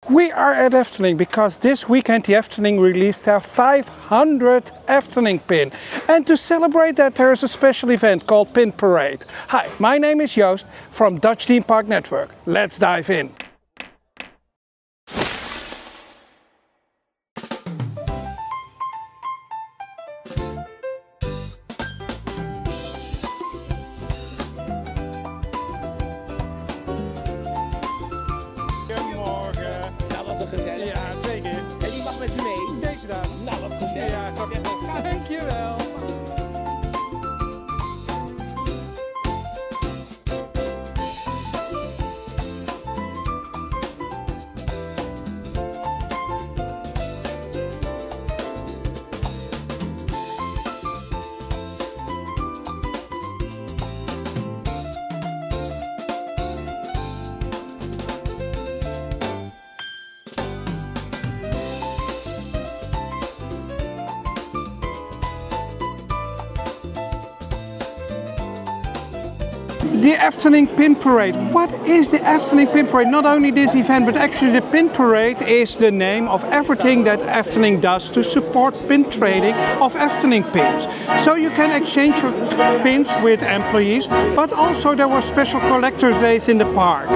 We are at Efteling because this weekend the Efteling released their 500 Efteling pin. And to celebrate that there is a special event called Pin Parade. Hi, my name is Joost from Dutch Theme Park Network. Let's dive in. Goedemorgen. Nou, wat een gezellig. Ja, zeker. En die mag met u mee? Deze dan. Nou, wat gezellig. Ja, toch. Zeg maar, ga. Dankjewel. The Efteling Pin Parade. What is the Efteling Pin Parade? Not only this event, but actually the Pin Parade is the name of everything that Efteling does to support pin trading of Efteling pins. So you can exchange your pins with employees, but also there were special collectors' days in the park.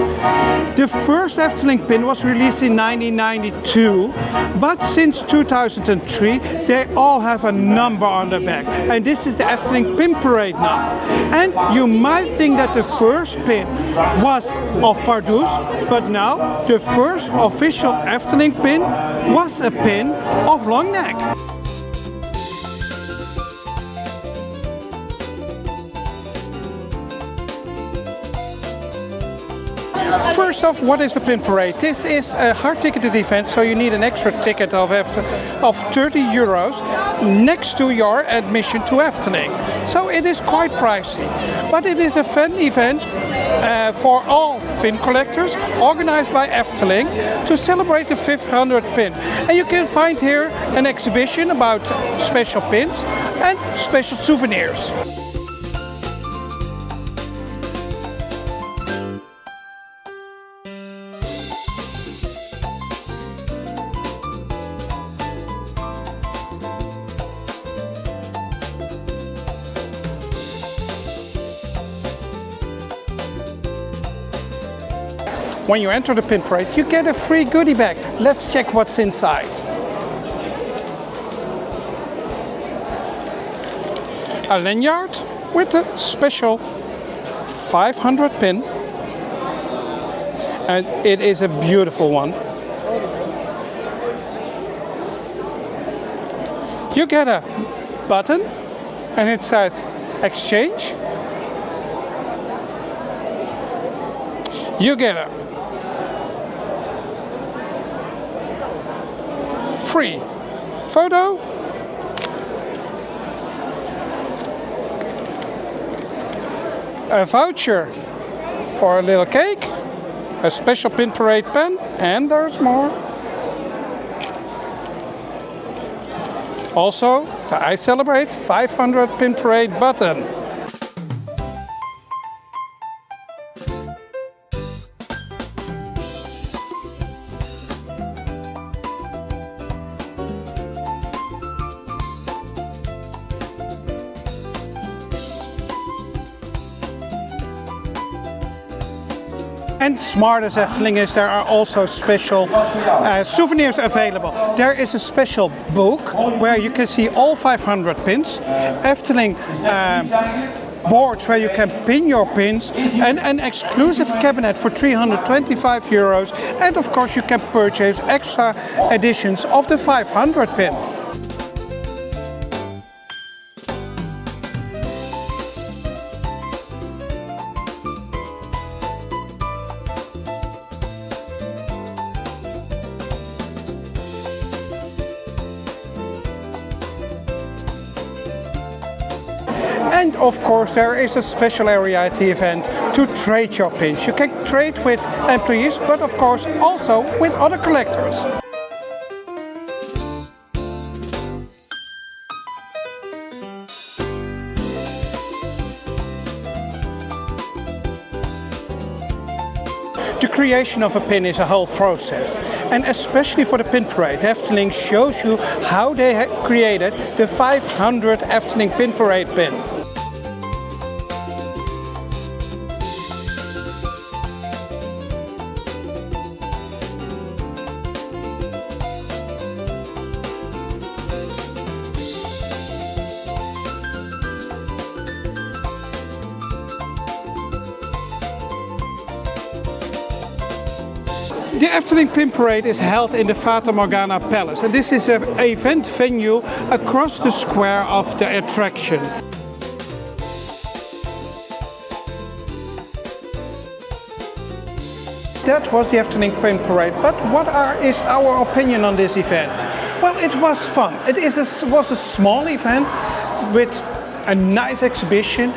The first Efteling pin was released in 1992, but since 2003 they all have a number on the back. And this is the Efteling Pin Parade now. And you might think that the first pin was of Pardoes, but now the first official Efteling pin was a pin of Longneck. First off, what is the Pin Parade? This is a hard ticketed event, so you need an extra ticket of 30 euros next to your admission to Efteling. So it is quite pricey, but it is a fun event for all pin collectors, organized by Efteling to celebrate the 500th pin. And you can find here an exhibition about special pins and special souvenirs. When you enter the Pin Parade, you get a free goodie bag. Let's check what's inside. A lanyard with a special 500 pin. And it is a beautiful one. You get a button and it says exchange. You get a free photo, a voucher for a little cake, a special Pin Parade pen, and there's more. Also, the I Celebrate 500 Pin Parade button. And smart as Efteling is, there are also special souvenirs available. There is a special book where you can see all 500 pins, Efteling boards where you can pin your pins, and an exclusive cabinet for 325 euros. And of course you can purchase extra editions of the 500 pin. And of course there is a special area at the event to trade your pins. You can trade with employees, but of course also with other collectors. creation of a pin is a whole process, and especially for the pin parade, Efteling shows you how they created the 500 Efteling Pin Parade pin. The Efteling Pin Parade is held in the Fata Morgana Palace, and this is an event venue across the square of the attraction. That was the Efteling Pin Parade, but what is our opinion on this event? Well, it was fun. Was a small event with a nice exhibition,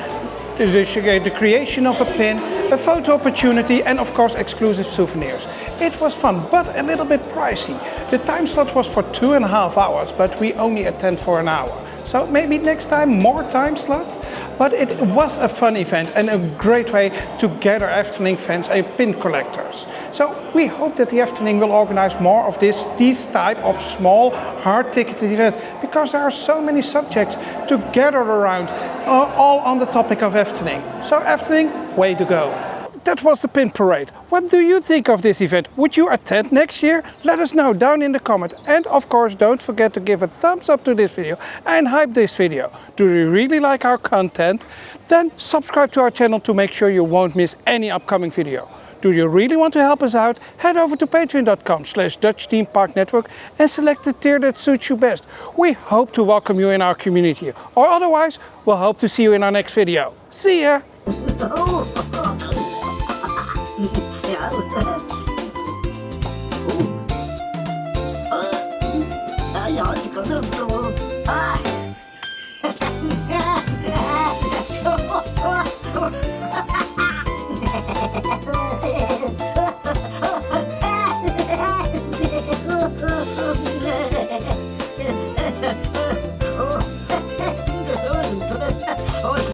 the creation of a pin, a photo opportunity, and of course exclusive souvenirs. It was fun, but a little bit pricey. The time slot was for 2.5 hours, but we only attend for an hour. So maybe next time more time slots, but it was a fun event and a great way to gather Efteling fans and pin collectors. So we hope that the Efteling will organize more of these type of small, hard-ticketed events, because there are so many subjects to gather around, all on the topic of Efteling. So Efteling, way to go. That was the Pin Parade. What do you think of this event? Would you attend next year? Let us know down in the comment. And of course, don't forget to give a thumbs up to this video and hype this video. Do you really like our content? Then subscribe to our channel to make sure you won't miss any upcoming video. Do you really want to help us out? Head over to patreon.com/Dutch Theme Park Network and select the tier that suits you best. We hope to welcome you in our community. Or otherwise, we'll hope to see you in our next video. See ya! Ja, ze kan ook.